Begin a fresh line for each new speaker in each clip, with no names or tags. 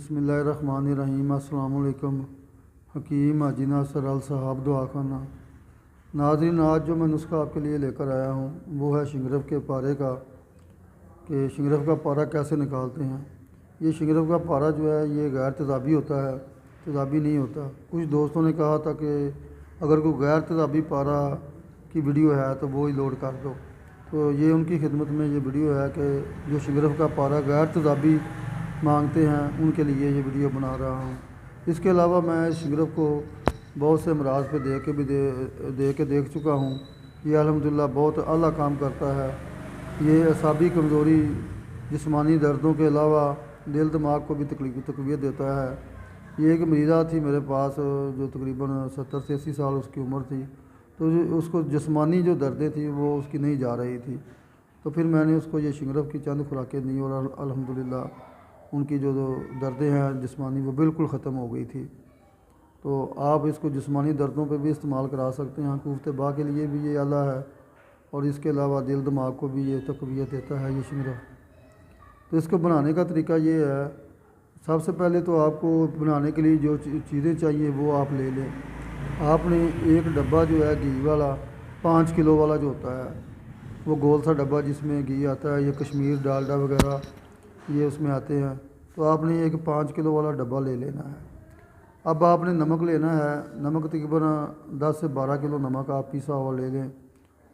बिस्मिल्लाहिर्रहमानिर्रहीम। अस्सलाम वालेकुम। हकीम हाजी नासर अल साहब दुआ खाना। नाज़रीन, आज जो मैं नुस्खा आपके लिए लेकर आया हूँ वो है शिंगरफ के पारे का, कि शिंगरफ का पारा कैसे निकालते हैं। ये शिंगरफ का पारा जो है ये गैर तेज़ाबी होता है, तेज़ाबी नहीं होता। कुछ दोस्तों ने कहा था कि अगर कोई गैर तेज़ाबी पारा की वीडियो है तो वो ही लोड कर दो, तो ये उनकी खिदमत में ये वीडियो है कि जो शिंगरफ का पारा गैर तेज़ाबी मांगते हैं उनके लिए ये वीडियो बना रहा हूँ। इसके अलावा मैं इस शिंगरफ को बहुत से अमराज पे दे के देख चुका हूँ। ये अल्हम्दुलिल्लाह बहुत आला काम करता है। ये असाबी कमज़ोरी, जिस्मानी दर्दों के अलावा दिल दिमाग को भी तकवीत देता है। ये एक मरीज़ा थी मेरे पास जो तकरीबन 70 से 80 साल उसकी उम्र थी, तो उसको जिस्मानी जो दर्दें थी वो उसकी नहीं जा रही थी। तो फिर मैंने उसको ये शिंगरफ की चंद खुराकें दी और अल्हम्दुलिल्लाह उनकी जो दर्दें हैं जिस्मानी वो बिल्कुल ख़त्म हो गई थी। तो आप इसको जिस्मानी दर्दों पे भी इस्तेमाल करा सकते हैं। कुफ्ते बा के लिए भी ये आला है और इसके अलावा दिल दिमाग को भी ये तक़वियत देता है ये शिंगरफ। तो इसको बनाने का तरीका ये है, सबसे पहले तो आपको बनाने के लिए जो चीज़ें चाहिए वो आप ले लें। आपने एक डब्बा जो है घी वाला 5 किलो वाला जो होता है, वो गोल सा डब्बा जिसमें घी आता है, ये कश्मीर डालडा वगैरह ये उसमें आते हैं, तो आपने एक 5 किलो वाला डब्बा ले लेना है। अब आपने नमक लेना है। नमक तकरीबन 10 से 12 किलो नमक आप पिसा हुआ ले लें।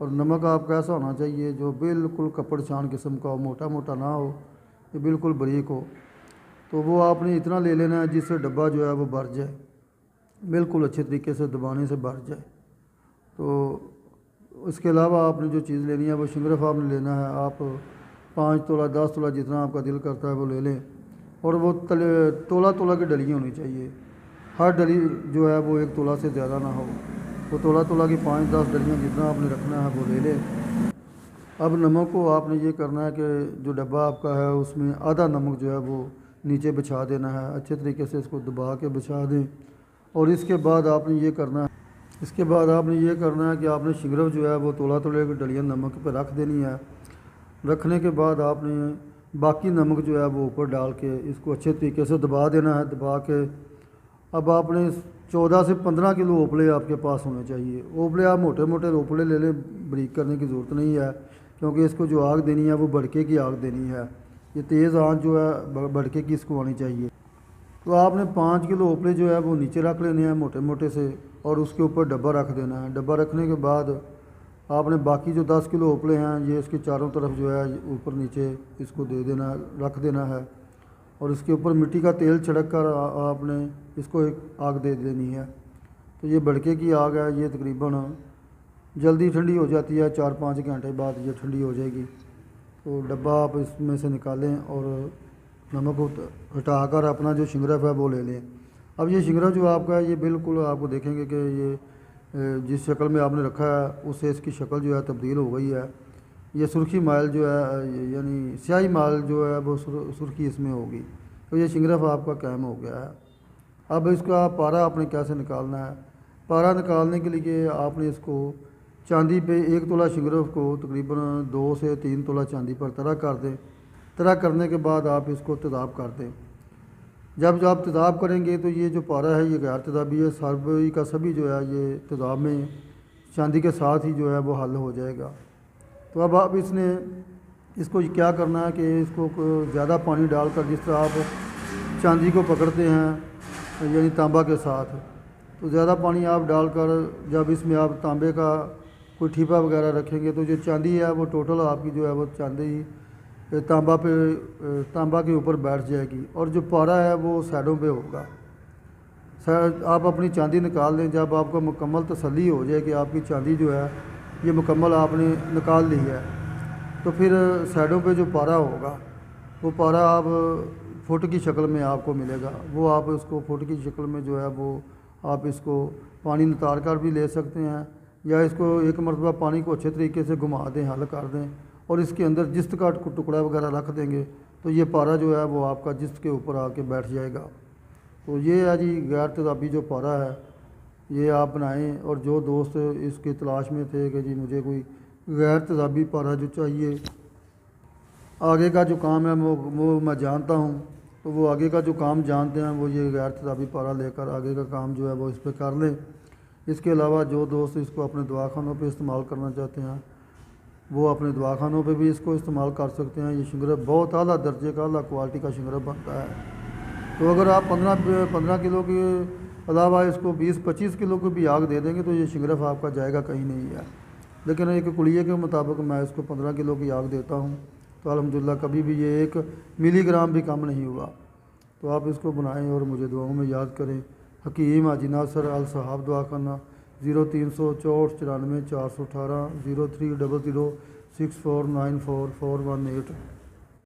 और नमक आपका ऐसा होना चाहिए जो बिल्कुल कपड़ छान किस्म का हो, मोटा मोटा ना हो, ये बिल्कुल बारीक हो। तो वो आपने इतना ले लेना है जिससे डब्बा जो है वो भर जाए, बिल्कुल अच्छे तरीके से दबाने से भर जाए। तो इसके अलावा आपने जो चीज़ लेनी है वो शिंगरफ आपने लेना है। आप 5 तोला 10 तोला जितना आपका दिल करता है वो ले लें। और वो तोला तोला की डलियाँ होनी चाहिए। हर डली जो है वो 1 तोला से ज़्यादा ना हो। वो तोला तोला की 5-10 डलियाँ जितना आपने रखना है वो ले लें। अब नमक को आपने ये करना है कि जो डब्बा आपका है उसमें आधा नमक जो है वो नीचे बिछा देना है। अच्छे तरीके से इसको दबा के बिछा दें। और इसके बाद आपने ये करना है कि आपने शिंगरफ जो है वो तोला तोले की डलियाँ नमक पर रख देनी है। रखने के बाद आपने बाकी नमक जो है वो ऊपर डाल के इसको अच्छे तरीके से दबा देना है। दबा के अब आपने 14 से 15 किलो ओपले आपके पास होने चाहिए। ओपले आप मोटे मोटे ओपले ले लें, बारीक करने की ज़रूरत नहीं है, क्योंकि इसको जो आग देनी है वो भड़के की आग देनी है। ये तेज़ आंच जो है भड़के की इसको आनी चाहिए। तो आपने 5 किलो ओपले जो है वो नीचे रख लेने हैं मोटे मोटे से, और उसके ऊपर डब्बा रख देना है। डब्बा रखने के बाद आपने बाकी जो 10 किलो ओपले हैं ये इसके चारों तरफ जो है ऊपर नीचे इसको दे देना, रख देना है। और इसके ऊपर मिट्टी का तेल छिड़क कर आपने इसको एक आग दे देनी है। तो ये भड़के की आग है, ये तकरीबन जल्दी ठंडी हो जाती है, 4-5 घंटे बाद ये ठंडी हो जाएगी। तो डब्बा आप इसमें से निकालें और नमक हटाकर अपना जो शिंगरफ है वो ले लें। अब ये शिंगरफ जो आपका है ये बिल्कुल आपको देखेंगे कि ये जिस शक्ल में आपने रखा है उससे इसकी शक्ल जो है तब्दील हो गई है। ये सुर्खी माइल जो है यानी स्याही माइल जो है वो सुर्खी इसमें होगी। तो ये शिंगरफ आपका कायम हो गया है। अब इसका पारा आपने कैसे निकालना है। पारा निकालने के लिए आपने इसको चांदी पे 1 तोला शिंगरफ को तकरीबन 2 से 3 तोला चांदी पर तरह कर दें। तरह करने के बाद आप इसको तेज़ाब कर दें। जब आप तेज़ाब करेंगे तो ये जो पारा है ये गैर तेज़ाबी है, सभी का सभी जो है ये तेज़ाब में चांदी के साथ ही जो है वो हल हो जाएगा। तो अब आप इसको क्या करना है कि इसको ज़्यादा पानी डालकर, जिस तरह आप चांदी को पकड़ते हैं यानी तांबा के साथ, तो ज़्यादा पानी आप डालकर जब इसमें आप तांबे का कोई ठीपा वगैरह रखेंगे तो जो चांदी है वो टोटल आपकी जो है वो चांदी तांबा के ऊपर बैठ जाएगी, और जो पारा है वो साइडों पे होगा। आप अपनी चांदी निकाल लें। जब आपको मुकम्मल तसल्ली हो जाए कि आपकी चांदी जो है ये मुकम्मल आपने निकाल ली है, तो फिर साइडों पे जो पारा होगा वो पारा आप फुट की शक्ल में आपको मिलेगा। वो आप उसको फुट की शक्ल में जो है वो आप इसको पानी नितार कर भी ले सकते हैं, या इसको एक मरतबा पानी को अच्छे तरीके से घुमा दें, हल कर दें, और इसके अंदर जिस्त का टुकड़ा वगैरह रख देंगे तो ये पारा जो है वो आपका जिस्त के ऊपर आके बैठ जाएगा। तो ये है जी गैर तेज़ाबी जो पारा है, ये आप बनाएं। और जो दोस्त इसकी तलाश में थे कि जी मुझे कोई गैर तेज़ाबी पारा जो चाहिए, आगे का जो काम है वो मैं जानता हूँ तो वो आगे का जो काम जानते हैं वो ये गैर तेज़ाबी पारा लेकर आगे का काम जो है वो इस पर कर लें। इसके अलावा जो दोस्त इसको अपने दवाखानों पे इस्तेमाल करना चाहते हैं वो अपने दवाखानों पे भी इसको इस्तेमाल कर सकते हैं। ये शिंगरफ बहुत आला दर्जे का, आला क्वालिटी का शिंगरफ बनता है। तो अगर आप 15 किलो के अलावा इसको 20-25 किलो की भी आग दे देंगे तो ये शिंगरफ आपका जाएगा कहीं नहीं है। लेकिन एक कुलिये के मुताबिक मैं इसको 15 किलो की आग देता हूँ तो अल्हम्दुलिल्लाह कभी भी ये 1 मिलीग्राम भी कम नहीं हुआ। तो आप इसको बनाएं और मुझे दुआओं में याद करें। हकीम हाजी नासर अल सहाब दुआ करना 0364 94 418 0300 6494 418।